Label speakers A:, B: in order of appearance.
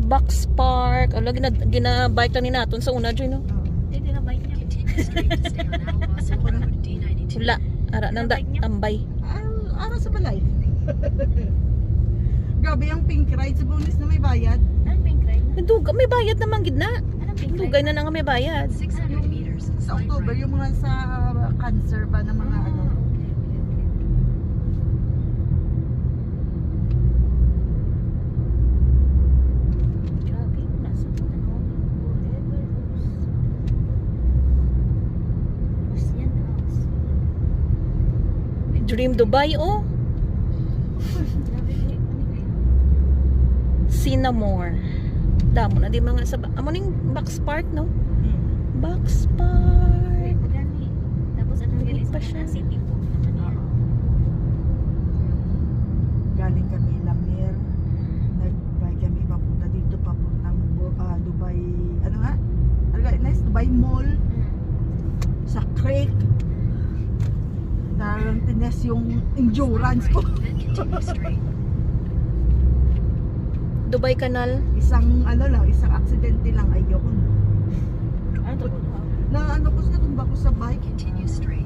A: Box Park. Ala, gina-bike na ni naton sa una dyan, no?
B: Hindi na bike niya.
A: Wala. Ara nang tambay.
C: Ara sa balay. Grabe yung pink ride sa bonus na may bayad.
B: Anong pink ride na?
A: Duga, may bayad naman gidna.
B: Anong pink ride?
A: Dugay na nga may bayad.
D: 600 meters.
C: Sa October, yung mga sa cancer ba ng mga ano.
B: Grabe, nasa ano, whatever. Rose yan, house.
A: Dream Dubai, oh.
B: Grabe, ano yun?
A: Cinnamore. Damo na di mga sa amo ning Box Park, no? Box Park.
B: Magani. Tapos anong
A: Hindi
B: galing
A: pa
B: sa
A: siya.
B: city po naman yan.
C: Galing kami Lamir. Nag-bike kami papunta dito, papuntang Dubai. Ano nga? Ano nga? Nice, Dubai Mall. Sa creek. Darang tines yung endurance ko.
D: Then continue straight.
A: Dubai Canal.
C: Isang ano lang, isang aksidente lang ayoko na.
B: Ano to?
C: Na ano ko sa tumba ko sa bike.
D: Continue straight.